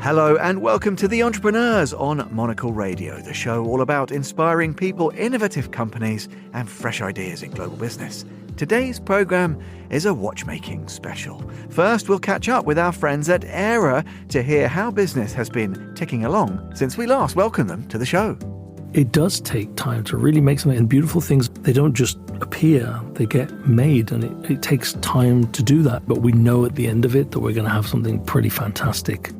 Hello and welcome to The Entrepreneurs on Monocle Radio, the show all about inspiring people, innovative companies and fresh ideas in global business. Today's programme is a watchmaking special. First, we'll catch up with our friends at Aera to hear how business has been ticking along since we last welcomed them to the show. It does take time to really make something, and beautiful things, they don't just appear, they get made, and it takes time to do that. But we know at the end of it that we're going to have something pretty fantastic.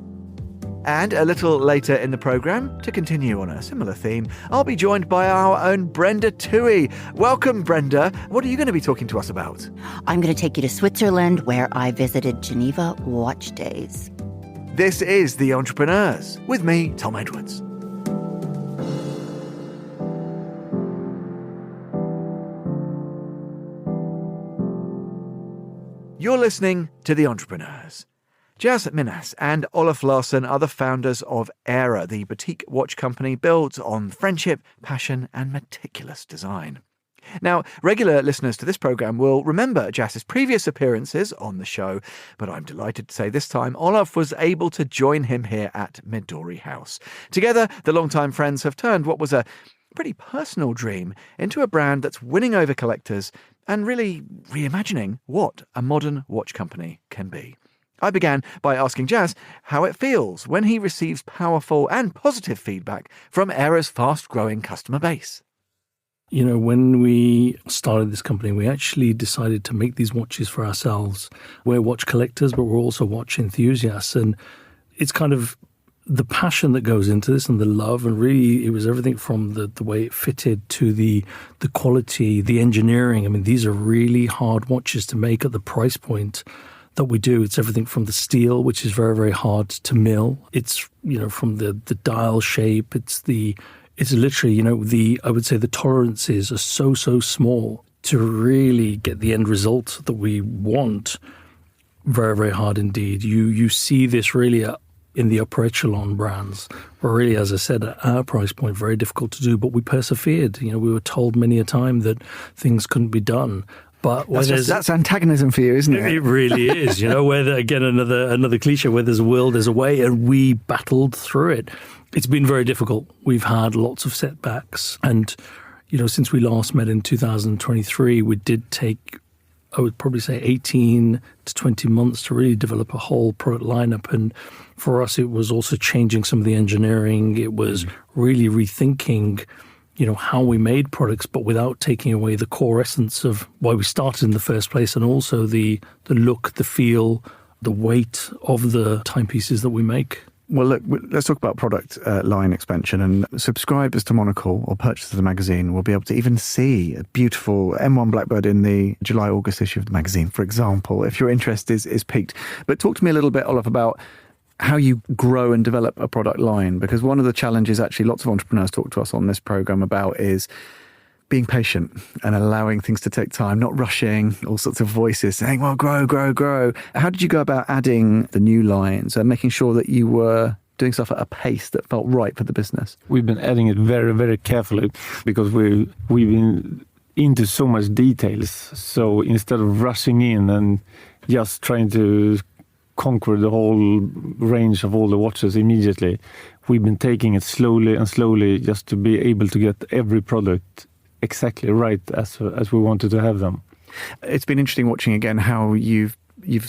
And a little later in the programme, to continue on a similar theme, I'll be joined by our own Brenda Tuohy. Welcome, Brenda. What are you going to be talking to us about? I'm going to take you to Switzerland, where I visited Geneva Watch Days. This is The Entrepreneurs, with me, Tom Edwards. You're listening to The Entrepreneurs. Minhas and Olof Larsson are the founders of Aera, the boutique watch company built on friendship, passion and meticulous design. Now, regular listeners to this programme will remember Jas's previous appearances on the show, but I'm delighted to say this time Olof was able to join him here at Midori House. Together, the longtime friends have turned what was a pretty personal dream into a brand that's winning over collectors and really reimagining what a modern watch company can be. I began by asking Jas how it feels when he receives powerful and positive feedback from Aera's fast-growing customer base. You know, when we started this company, we actually decided to make these watches for ourselves. We're watch collectors, but we're also watch enthusiasts. And it's kind of the passion that goes into this and the love. And really, it was everything from the way it fitted to the quality, the engineering. I mean, these are really hard watches to make at the price point that we do. It's everything from the steel, which is very, very hard to mill. It's, you know, from the dial shape. It's literally, you know, I would say the tolerances are so small to really get the end result that we want. Very, very hard indeed. You see this really in the upper echelon brands, where really, as I said, at our price point, very difficult to do, but we persevered. You know, we were told many a time that things couldn't be done. But that's antagonism for you, isn't it? It really is. You know, where again, another cliche, where there's a will, there's a way, and we battled through it. It's been very difficult. We've had lots of setbacks. And, you know, since we last met in 2023, we did take, I would probably say, 18 to 20 months to really develop a whole product lineup. And for us, it was also changing some of the engineering. It was really rethinking, you know, how we made products, but without taking away the core essence of why we started in the first place, and also the look, the feel, the weight of the timepieces that we make. Well, look, let's talk about product line expansion. And subscribers to Monocle or purchasers of the magazine will be able to even see a beautiful M1 Blackbird in the July-August issue of the magazine, for example, if your interest is piqued. But talk to me a little bit, Olof, about how you grow and develop a product line, because one of the challenges actually lots of entrepreneurs talk to us on this program about is being patient and allowing things to take time, not rushing, all sorts of voices saying, well, grow. How did you go about adding the new lines and making sure that you were doing stuff at a pace that felt right for the business? We've been adding it very, very carefully because we've been into so much details. So instead of rushing in and just trying to conquer the whole range of all the watches immediately, we've been taking it slowly just to be able to get every product exactly right as we wanted to have them. It's been interesting watching again how you've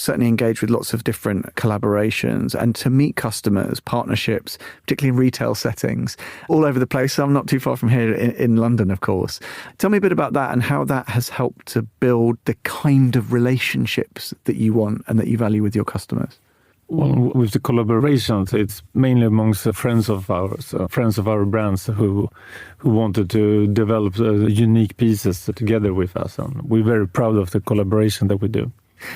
certainly engaged with lots of different collaborations and to meet customers, partnerships, particularly in retail settings, all over the place. I'm not too far from here in London, of course. Tell me a bit about that and how that has helped to build the kind of relationships that you want and that you value with your customers. Well, with the collaborations, it's mainly amongst the friends of our brands who wanted to develop unique pieces together with us. And we're very proud of the collaboration that we do.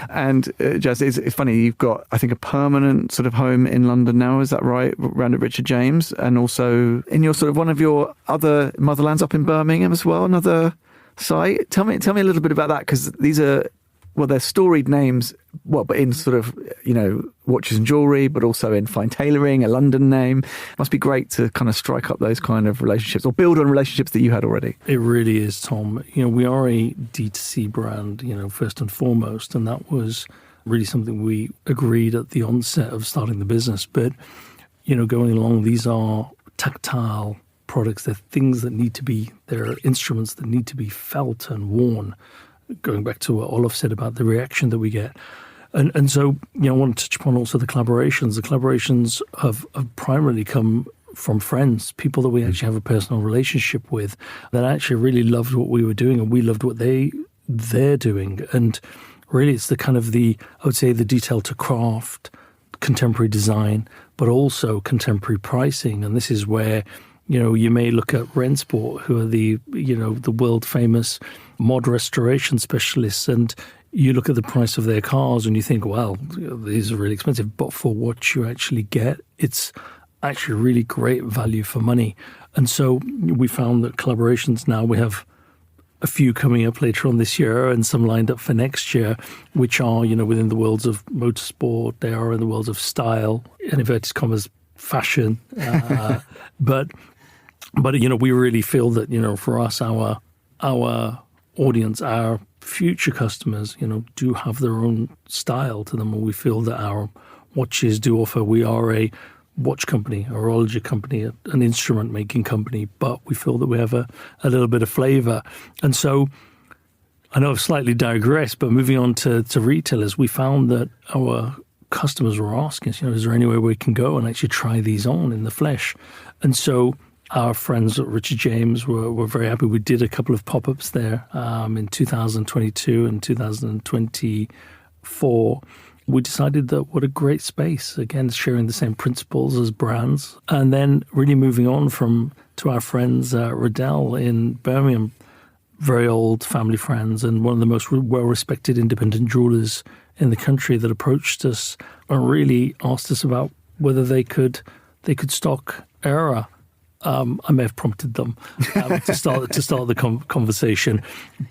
And Jas, it's funny, you've got, I think, a permanent sort of home in London now, is that right? Around at Richard James, and also in your sort of one of your other motherlands up in Birmingham as well, another site. Tell me a little bit about that, because these are, well, they're storied names, well, but in sort of, you know, watches and jewellery, but also in fine tailoring, a London name. Must be great to kind of strike up those kind of relationships or build on relationships that you had already. It really is, Tom. You know, we are a D2C brand, you know, first and foremost, and that was really something we agreed at the onset of starting the business. But going along, these are tactile products. They're things that they're instruments that need to be felt and worn. Going back to what Olof said about the reaction that we get. And so, I want to touch upon also the collaborations. The collaborations have primarily come from friends, people that we actually have a personal relationship with, that actually really loved what we were doing, and we loved what they're doing. And really, it's I would say the detail to craft, contemporary design, but also contemporary pricing. And this is where, you may look at Rensport, who are the world famous mod restoration specialists, and you look at the price of their cars and you think, well, these are really expensive. But for what you actually get, it's actually really great value for money. And so we found that collaborations now, we have a few coming up later on this year and some lined up for next year, which are, within the worlds of motorsport, they are in the worlds of style, in inverted commas, fashion. But we really feel that, for us, our audience, our future customers, do have their own style to them, and we feel that our watches do offer. We are a watch company, a horology company, an instrument making company, but we feel that we have a little bit of flavor. And so I know I've slightly digressed, but moving on to retailers, we found that our customers were asking us, is there any way we can go and actually try these on in the flesh? And so our friends at Richard James were very happy. We did a couple of pop-ups there in 2022 and 2024. We decided that what a great space, again, sharing the same principles as brands. And then really moving on to our friends Riddell in Birmingham, very old family friends and one of the most well-respected independent jewelers in the country, that approached us and really asked us about whether they could stock Aera. I may have prompted them to start the conversation.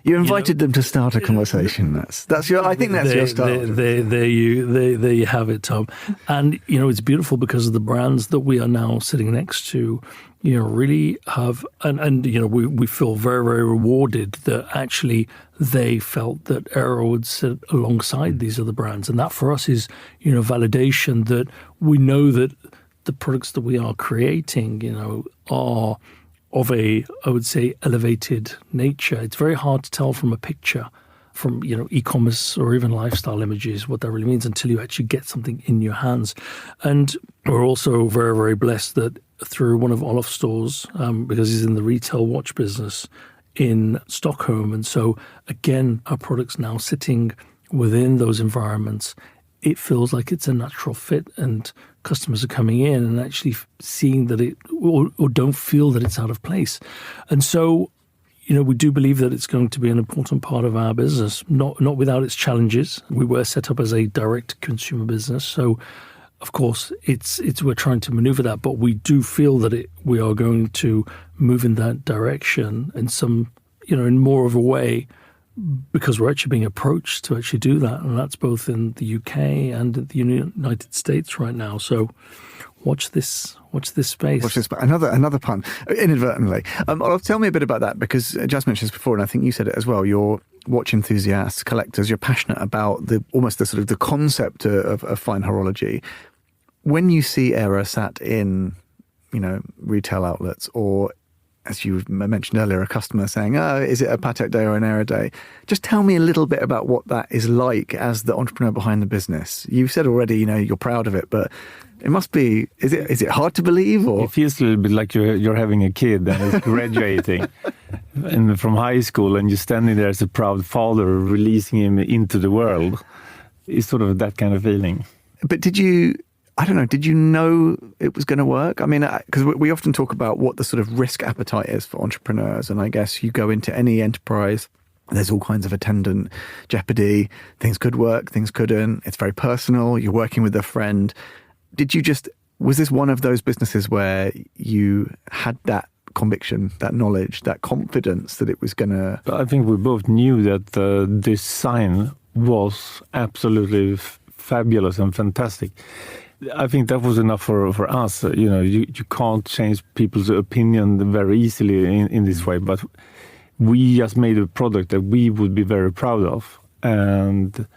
You invited them to start a conversation. That's your. I think that's your start. There you have it, Tom. And it's beautiful because of the brands that we are now sitting next to. Really have, and we feel very, very rewarded that actually they felt that Aera would sit alongside these other brands, and that for us is validation that we know that the products that we are creating, are of I would say, elevated nature. It's very hard to tell from a picture, from, e-commerce or even lifestyle images, what that really means until you actually get something in your hands. And we're also very, very blessed that through one of Olof's stores, because he's in the retail watch business in Stockholm. And so, again, our products now sitting within those environments, it feels like it's a natural fit, and customers are coming in and actually seeing that or don't feel that it's out of place. And so, we do believe that it's going to be an important part of our business, not without its challenges. We were set up as a direct consumer business, so of course we're trying to maneuver that, but we do feel that we are going to move in that direction in some, in more of a way, because we're actually being approached to actually do that, and that's both in the UK and in the United States right now. So watch this space. Watch this. Another pun, inadvertently. Olof, tell me a bit about that, because I just mentioned this before, and I think you said it as well. You're watch enthusiasts, collectors. You're passionate about the sort of the concept of fine horology. When you see Aera sat in, retail outlets, or as you mentioned earlier, a customer saying, is it a Patek day or an Aera day? Just tell me a little bit about what that is like as the entrepreneur behind the business. You've said already, you're proud of it, but it must be, is it hard to believe? Or? It feels a little bit like you're having a kid and is graduating and from high school, and you're standing there as a proud father releasing him into the world. It's sort of that kind of feeling. But did you know it was going to work? I mean, because we often talk about what the sort of risk appetite is for entrepreneurs. And I guess you go into any enterprise, there's all kinds of attendant jeopardy. Things could work, things couldn't. It's very personal. You're working with a friend. Was this one of those businesses where you had that conviction, that knowledge, that confidence that it was going to... I think we both knew that the design was absolutely fabulous and fantastic. I think that was enough for us. You can't change people's opinion very easily in this way, but we just made a product that we would be very proud of. And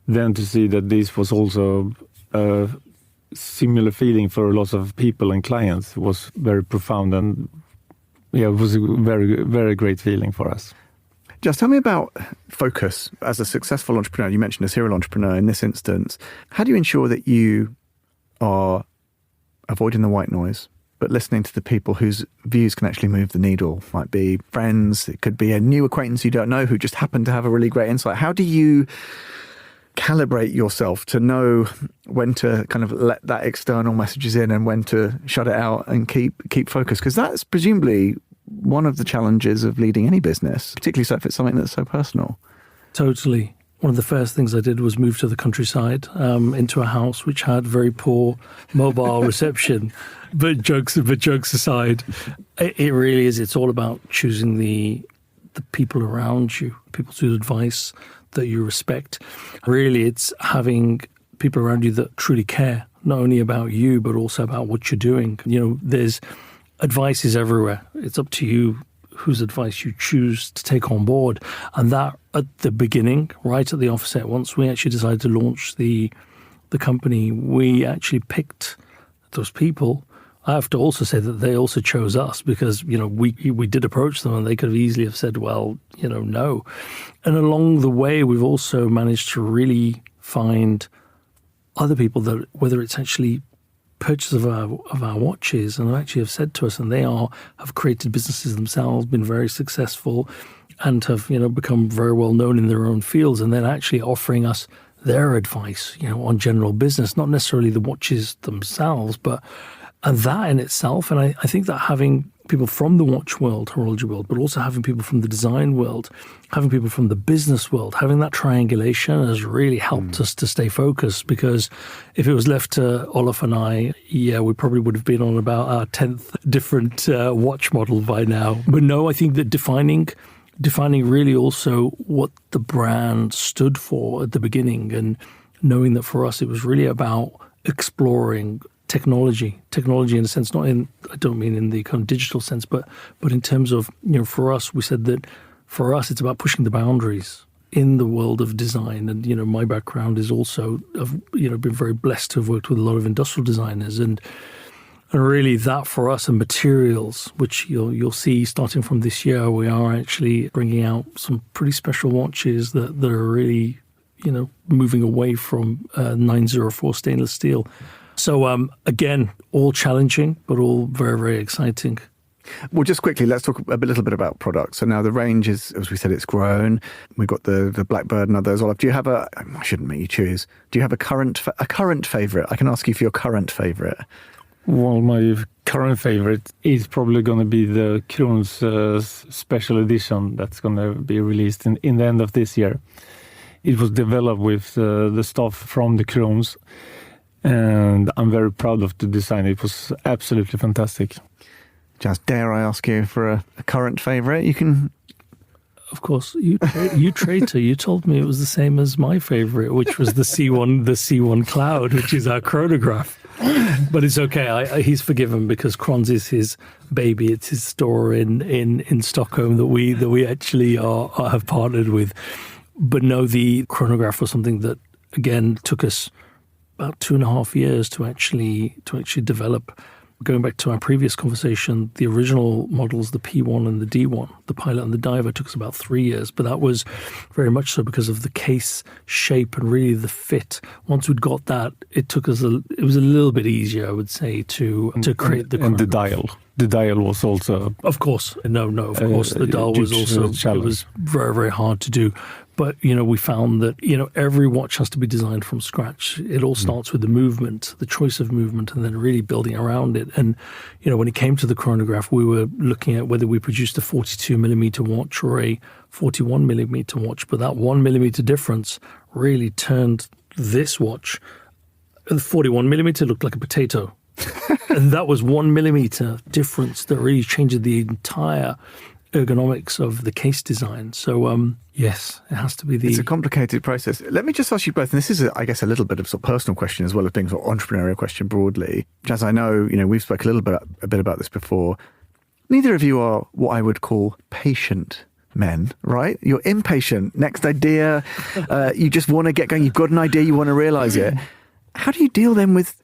then to see that this was also a similar feeling for a lot of people and clients. It was very profound, and it was a very, very great feeling for us. Just tell me about focus as a successful entrepreneur. You mentioned a serial entrepreneur in this instance. How do you ensure that you are avoiding the white noise, but listening to the people whose views can actually move the needle? Might be friends, it could be a new acquaintance you don't know who just happened to have a really great insight. How do you calibrate yourself to know when to kind of let that external messages in and when to shut it out and keep focused? Because that's presumably one of the challenges of leading any business, particularly so if it's something that's so personal. Totally. One of the first things I did was move to the countryside, into a house which had very poor mobile reception. But jokes aside, it really is. It's all about choosing the people around you, people's advice that you respect. Really, it's having people around you that truly care, not only about you, but also about what you're doing. There's advice is everywhere. It's up to you whose advice you choose to take on board. And that at the beginning, right at the offset, once we actually decided to launch the company, we actually picked those people. I have to also say that they also chose us because, we did approach them and they could have easily have said, well, no. And along the way, we've also managed to really find other people that, whether it's actually purchase of our watches, and actually have said to us, and they have created businesses themselves, been very successful, and have become very well known in their own fields, and then actually offering us their advice, on general business, not necessarily the watches themselves, and that in itself. And I think that having people from the watch world, horology world, but also having people from the design world, having people from the business world, having that triangulation has really helped us to stay focused. Because if it was left to Olof and I, we probably would have been on about our 10th different watch model by now. But no, I think that defining really also what the brand stood for at the beginning, and knowing that for us it was really about exploring technology in a sense, I don't mean in the kind of digital sense, but in terms of, for us, we said that for us, it's about pushing the boundaries in the world of design. And, my background is also, been very blessed to have worked with a lot of industrial designers, and really that for us, and materials, which you'll see starting from this year, we are actually bringing out some pretty special watches that are really, moving away from 904 stainless steel. So, again, all challenging, but all very, very exciting. Well, just quickly, let's talk a little bit about products. So now the range is, as we said, it's grown. We've got the Blackbird and others. Olof, do you have I shouldn't make you choose. Do you have a current favourite? I can ask you for your current favourite. Well, my current favorite is probably going to be the Krones special edition that's going to be released in the end of this year. It was developed with the staff from the Krones, and I'm very proud of the design. It was absolutely fantastic. Just dare I ask you for a current favourite? You can... Of course, you traitor. You told me it was the same as my favourite, which was the C1 Cloud, which is our chronograph. But it's okay. He's forgiven because Krones is his baby. It's his store in Stockholm that we actually have partnered with. But no, the chronograph was something that again took us about 2.5 years to actually develop. Going back to our previous conversation, the original models, the P1 and the D1, the Pilot and the Diver, took us about 3 years. But that was very much so because of the case shape and really the fit. Once we'd got that, it was a little bit easier, I would say, to create the chronograph. And the dial. The dial was also... Of course. No, of course. The dial was also... It was very, very hard to do. But, we found that, every watch has to be designed from scratch. It all starts with the movement, the choice of movement, and then really building around it. And, when it came to the chronograph, we were looking at whether we produced a 42 millimeter watch or a 41 millimeter watch. But that 1 millimeter difference really turned this watch. The 41 millimeter looked like a potato. And that was 1 millimeter difference that really changed the entire ergonomics of the case design. So, yes, it has to be It's a complicated process. Let me just ask you both, and this is, I guess, a little bit of sort of personal question as well as being sort of entrepreneurial question broadly. As I know, we've spoken a bit about this before. Neither of you are what I would call patient men, right? You're impatient. Next idea. You just want to get going. You've got an idea. You want to realise it. How do you deal then with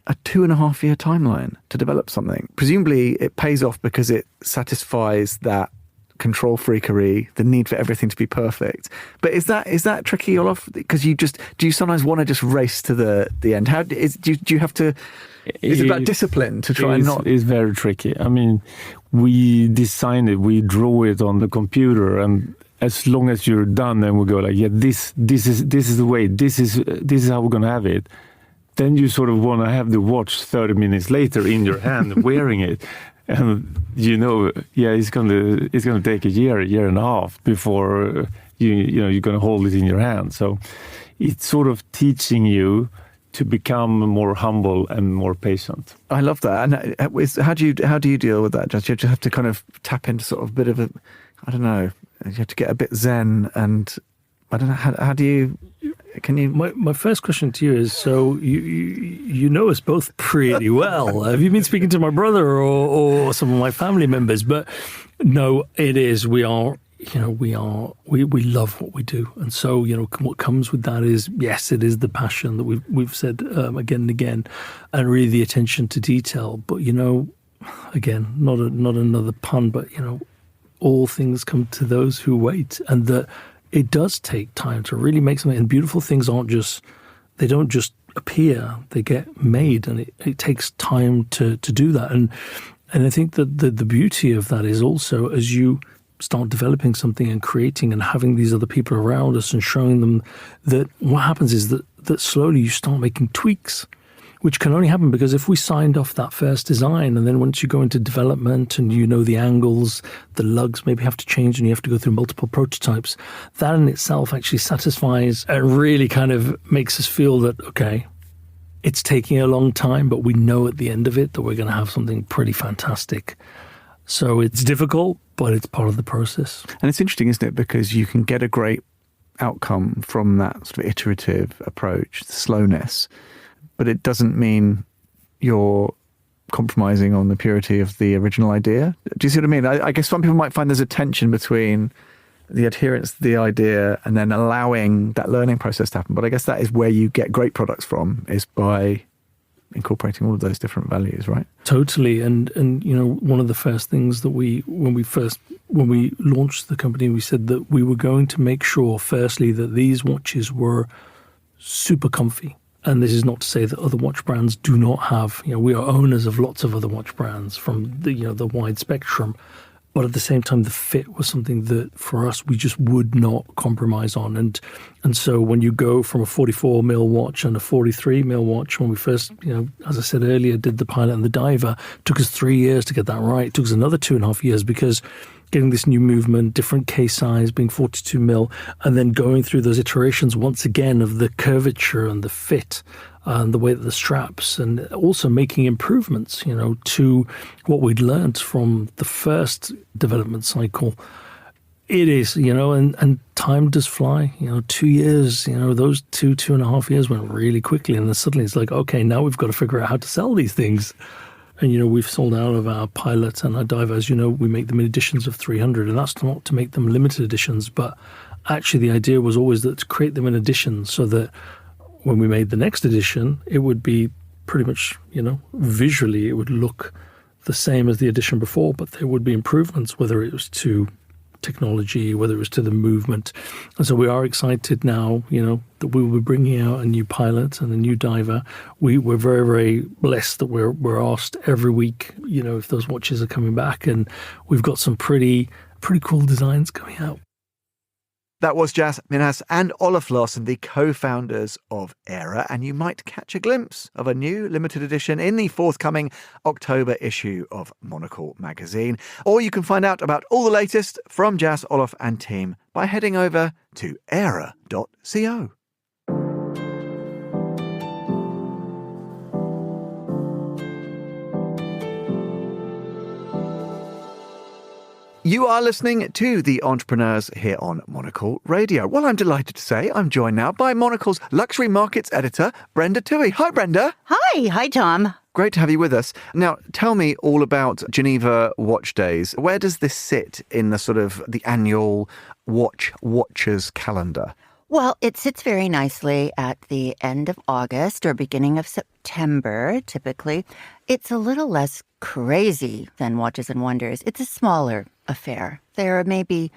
a 2.5-year timeline to develop something. Presumably it pays off because it satisfies that control freakery, the need for everything to be perfect. But is that tricky, Olof? Because do you sometimes want to just race to the end? Do you have to? Is it about discipline to try and not? It's very tricky. I mean, we design it, we draw it on the computer, and as long as you're done, then we go like, yeah, this is the way. This is how we're gonna have it. Then you sort of want to have the watch 30 minutes later in your hand, wearing it. And it's gonna take a year and a half before you're gonna hold it in your hand. So it's sort of teaching you to become more humble and more patient. I love that. And how do you deal with that? Do you have to kind of tap into sort of a bit of I don't know. You have to get a bit zen, and I don't know. How do you? Can you? My first question to you is: so you know us both pretty well. Have you been speaking to my brother or some of my family members? But no, it is. We love what we do, and so what comes with that is, yes, it is the passion that we've said again and again, and really the attention to detail. But again, not another pun, but all things come to those who wait, and that. It does take time to really make something, and beautiful things don't just appear, they get made, and it takes time to do that. And I think that the beauty of that is also, as you start developing something and creating and having these other people around us and showing them, that what happens is that slowly you start making tweaks, which can only happen because if we signed off that first design, and then once you go into development and the angles, the lugs maybe have to change and you have to go through multiple prototypes, that in itself actually satisfies and really kind of makes us feel that, okay, it's taking a long time, but we know at the end of it that we're going to have something pretty fantastic. So it's difficult, but it's part of the process. And it's interesting, isn't it? Because you can get a great outcome from that sort of iterative approach, the slowness, but it doesn't mean you're compromising on the purity of the original idea. Do you see what I mean? I guess some people might find there's a tension between the adherence to the idea and then allowing that learning process to happen. But I guess that is where you get great products from, is by incorporating all of those different values, right? Totally. And one of the first things that when we launched the company, we said that we were going to make sure, firstly, that these watches were super comfy. And this is not to say that other watch brands do not have, we are owners of lots of other watch brands from the wide spectrum. But at the same time, the fit was something that for us, we just would not compromise on. And so when you go from a 44 mil watch and a 43 mil watch, when we first, as I said earlier, did the pilot and the diver, it took us 3 years to get that right. It took us another 2.5 years because getting this new movement, different case size, being 42 mil, and then going through those iterations once again of the curvature and the fit and the way that the straps, and also making improvements, to what we'd learned from the first development cycle. It is, and time does fly. 2 years, those 2.5 years went really quickly, and then suddenly it's like, okay, now we've got to figure out how to sell these things. And, we've sold out of our pilot and our diver. As you know, we make them in editions of 300, and that's not to make them limited editions, but actually the idea was always that to create them in editions so that when we made the next edition, it would be pretty much, visually it would look the same as the edition before, but there would be improvements, whether it was to technology, whether it was to the movement. And so we are excited now, that we will be bringing out a new pilot and a new diver. We're very, very blessed that we're asked every week, if those watches are coming back, and we've got some pretty cool designs coming out. That was Jas Minhas and Olof Larsson, the co-founders of Aera, and you might catch a glimpse of a new limited edition in the forthcoming October issue of Monocle magazine. Or you can find out about all the latest from Jas, Olof and team by heading over to aera.co. You are listening to The Entrepreneurs here on Monocle Radio. Well, I'm delighted to say I'm joined now by Monocle's luxury markets editor, Brenda Tuohy. Hi, Brenda. Hi, Tom. Great to have you with us. Now, tell me all about Geneva Watch Days. Where does this sit in the sort of the annual watchers calendar? Well, it sits very nicely at the end of August or beginning of September, typically. It's a little less crazy than Watches and Wonders. It's a smaller affair. There are maybe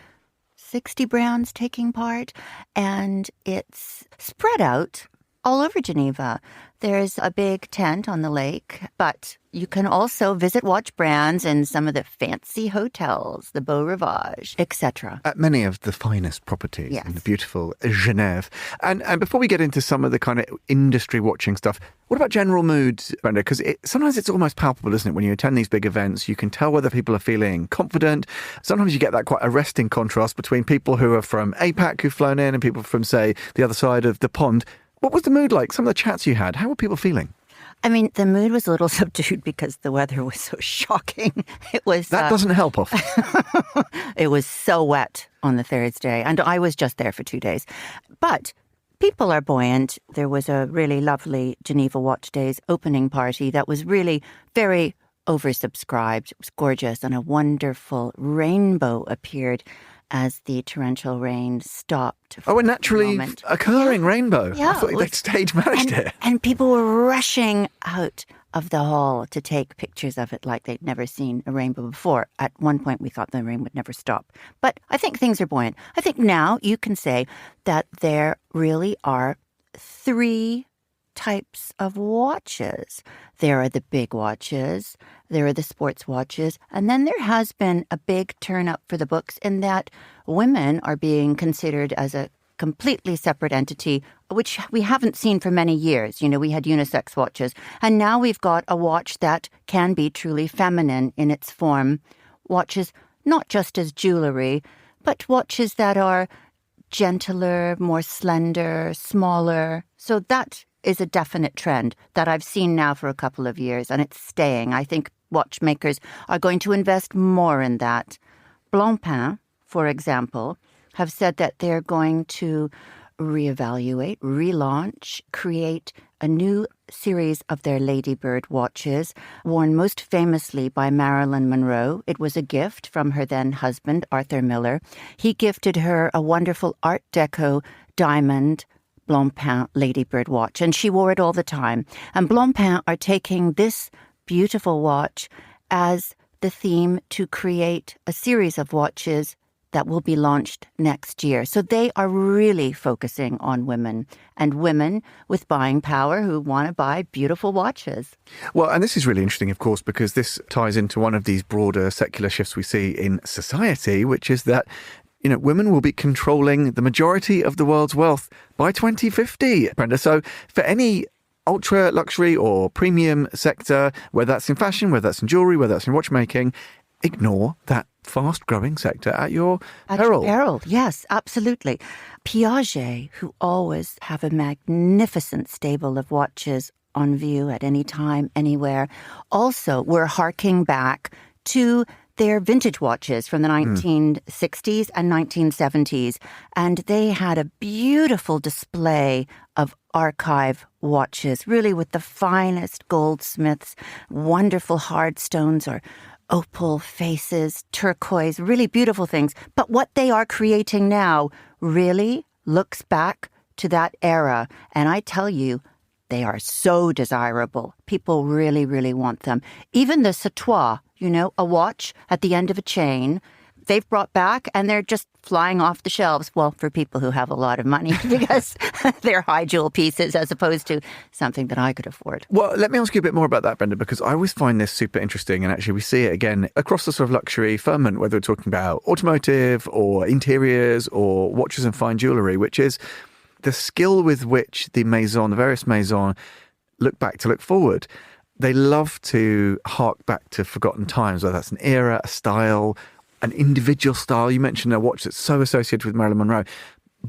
60 brands taking part, and it's spread out all over Geneva. There's a big tent on the lake, but you can also visit watch brands in some of the fancy hotels, the Beau Rivage, etc. At many of the finest properties Yes. in the beautiful Genève. And before we get into some of the kind of industry watching stuff, what about general mood, Brenda? Because sometimes it's almost palpable, isn't it? When you attend these big events, you can tell whether people are feeling confident. Sometimes you get that quite arresting contrast between people who are from APAC who've flown in and people from, say, the other side of the pond. What was the mood like? Some of the chats you had, how were people feeling? I mean, the mood was a little subdued because the weather was so shocking. It was That doesn't help often. It was so wet on the Thursday, and I was just there for 2 days. But people are buoyant. There was a really lovely Geneva Watch Days opening party that was really very oversubscribed. It was gorgeous, and a wonderful rainbow appeared as the torrential rain stopped. Oh, a naturally occurring rainbow. Yeah, I thought they'd stage managed it. And people were rushing out of the hall to take pictures of it like they'd never seen a rainbow before. At one point, we thought the rain would never stop. But I think things are buoyant. I think now you can say that there really are 3 types of watches. There are the big watches, there are the sports watches, and then there has been a big turn up for the books in that women are being considered as a completely separate entity, which we haven't seen for many years. You know, we had unisex watches, and now we've got a watch that can be truly feminine in its form. Watches not just as jewelry, but watches that are gentler, more slender, smaller. So that is a definite trend that I've seen now for a couple of years, and it's staying. I think watchmakers are going to invest more in that. Blancpain, for example, have said that they're going to reevaluate, relaunch, create a new series of their Ladybird watches, worn most famously by Marilyn Monroe. It was a gift from her then husband, Arthur Miller. He gifted her a wonderful Art Deco diamond Blancpain Ladybird watch, and she wore it all the time. And Blancpain are taking this beautiful watch as the theme to create a series of watches that will be launched next year. So they are really focusing on women and women with buying power who want to buy beautiful watches. Well, and this is really interesting, of course, because this ties into one of these broader secular shifts we see in society, which is that women will be controlling the majority of the world's wealth by 2050, Brenda. So for any ultra luxury or premium sector, whether that's in fashion, whether that's in jewelry, whether that's in watchmaking, ignore that fast-growing sector at your peril. At your peril, yes, absolutely. Piaget, who always have a magnificent stable of watches on view at any time, anywhere, also were harking back to their vintage watches from the 1960s and 1970s. And they had a beautiful display of archive watches, really with the finest goldsmiths, wonderful hard stones or opal faces, turquoise, really beautiful things. But what they are creating now really looks back to that era. And I tell you, they are so desirable. People really, really want them. Even the Tuohy, a watch at the end of a chain, they've brought back and they're just flying off the shelves. Well, for people who have a lot of money, because they're high jewel pieces as opposed to something that I could afford. Well, let me ask you a bit more about that, Brenda, because I always find this super interesting. And actually, we see it again across the sort of luxury firmament, whether we're talking about automotive or interiors or watches and fine jewellery, which is the skill with which the various maisons look back to look forward. They love to hark back to forgotten times, whether that's an era, a style, an individual style. You mentioned a watch that's so associated with Marilyn Monroe,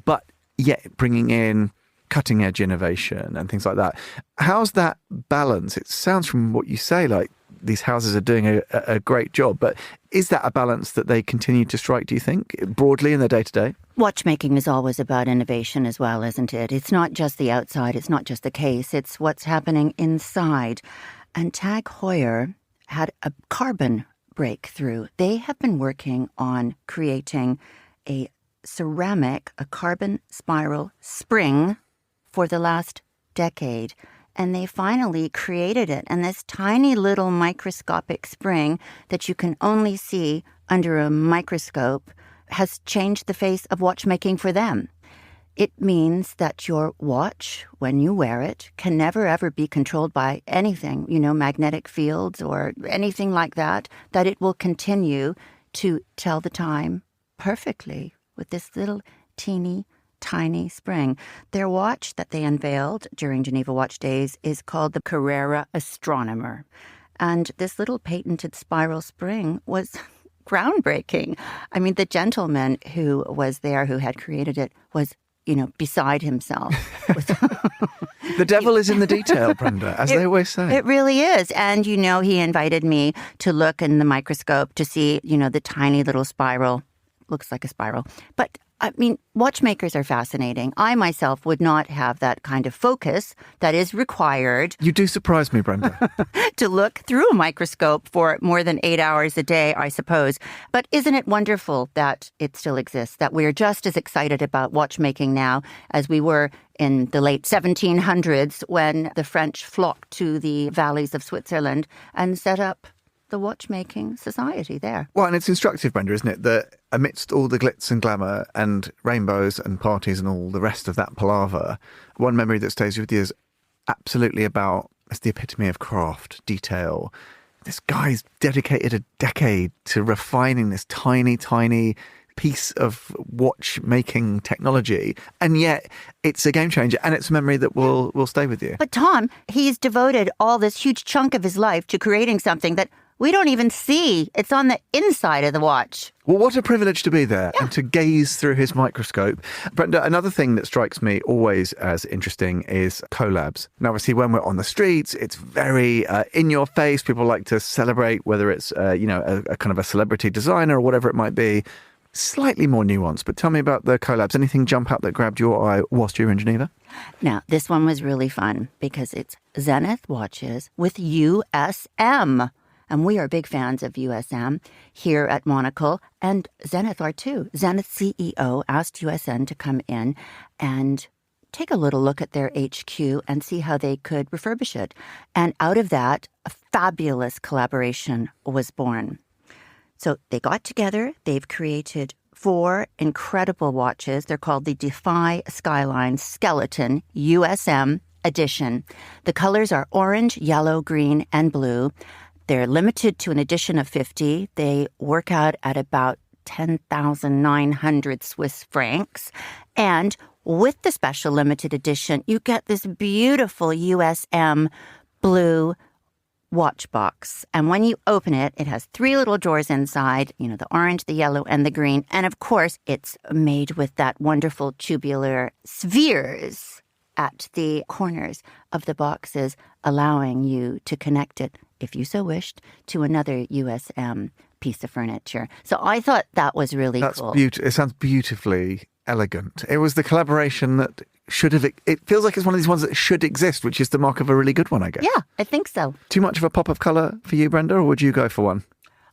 but yet bringing in cutting-edge innovation and things like that. How's that balance? It sounds from what you say like these houses are doing a great job, but is that a balance that they continue to strike, do you think, broadly in their day-to-day? Watchmaking is always about innovation as well, isn't it? It's not just the outside, it's not just the case, it's what's happening inside. And Tag Heuer had a carbon breakthrough. They have been working on creating a ceramic, a carbon spiral spring for the last decade. And they finally created it. And this tiny little microscopic spring that you can only see under a microscope has changed the face of watchmaking for them. It means that your watch, when you wear it, can never ever be controlled by anything, magnetic fields or anything like that it will continue to tell the time perfectly with this little teeny tiny spring. Their watch that they unveiled during Geneva Watch Days is called the Carrera Astronomer. And this little patented spiral spring was groundbreaking. I mean, the gentleman who was there, who had created it, was, beside himself. The devil is in the detail, Brenda, as they always say. It really is. And, he invited me to look in the microscope to see, the tiny little spiral. Looks like a spiral. But I mean, watchmakers are fascinating. I myself would not have that kind of focus that is required. You do surprise me, Brenda. To look through a microscope for more than 8 hours a day, I suppose. But isn't it wonderful that it still exists, that we're just as excited about watchmaking now as we were in the late 1700s when the French flocked to the valleys of Switzerland and set up the watchmaking society there. Well, and it's instructive, Brenda, isn't it, that amidst all the glitz and glamour and rainbows and parties and all the rest of that palaver, one memory that stays with you is absolutely about, it's the epitome of craft, detail. This guy's dedicated a decade to refining this tiny, tiny piece of watchmaking technology, and yet it's a game changer, and it's a memory that will stay with you. But Tom, he's devoted all this huge chunk of his life to creating something that we don't even see. It's on the inside of the watch. Well, what a privilege to be there and to gaze through his microscope. Brenda, another thing that strikes me always as interesting is collabs. Now, obviously, when we're on the streets, it's very in your face. People like to celebrate, whether it's, a kind of a celebrity designer or whatever it might be. Slightly more nuanced, but tell me about the collabs. Anything jump out that grabbed your eye whilst you were in Geneva? Now, this one was really fun because it's Zenith watches with USM. And we are big fans of USM here at Monocle, and Zenith are too. Zenith CEO asked USN to come in and take a little look at their HQ and see how they could refurbish it. And out of that, a fabulous collaboration was born. So they got together. They've created 4 incredible watches. They're called the Defy Skyline Skeleton USM Edition. The colors are orange, yellow, green, and blue. They're limited to an edition of 50. They work out at about 10,900 Swiss francs. And with the special limited edition, you get this beautiful USM blue watch box. And when you open it, it has 3 little drawers inside, the orange, the yellow, and the green. And of course, it's made with that wonderful tubular spheres at the corners of the boxes, allowing you to connect it, if you so wished, to another USM piece of furniture. So I thought that was really cool. It sounds beautifully elegant. It was the collaboration that should have... It feels like it's one of these ones that should exist, which is the mark of a really good one, I guess. Yeah, I think so. Too much of a pop of colour for you, Brenda, or would you go for one?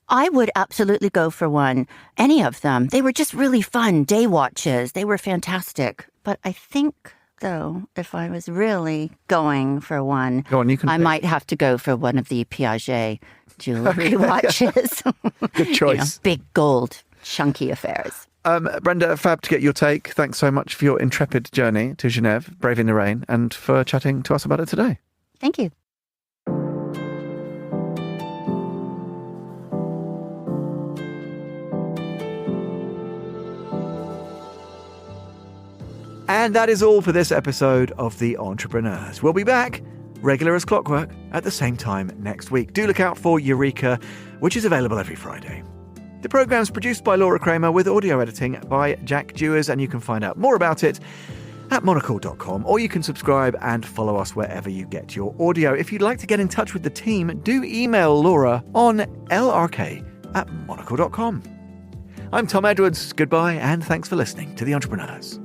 I would absolutely go for one. Any of them. They were just really fun day watches. They were fantastic. But I think, though, if I was really going for one, I might have to go for one of the Piaget jewelry watches. Good choice. Big gold, chunky affairs. Brenda, fab to get your take. Thanks so much for your intrepid journey to Geneva, braving the rain, and for chatting to us about it today. Thank you. And that is all for this episode of The Entrepreneurs. We'll be back, regular as clockwork, at the same time next week. Do look out for Eureka, which is available every Friday. The programme's produced by Laura Kramer with audio editing by Jack Dewars, and you can find out more about it at monocle.com, or you can subscribe and follow us wherever you get your audio. If you'd like to get in touch with the team, do email Laura on lrk@monocle.com. I'm Tom Edwards. Goodbye, and thanks for listening to The Entrepreneurs.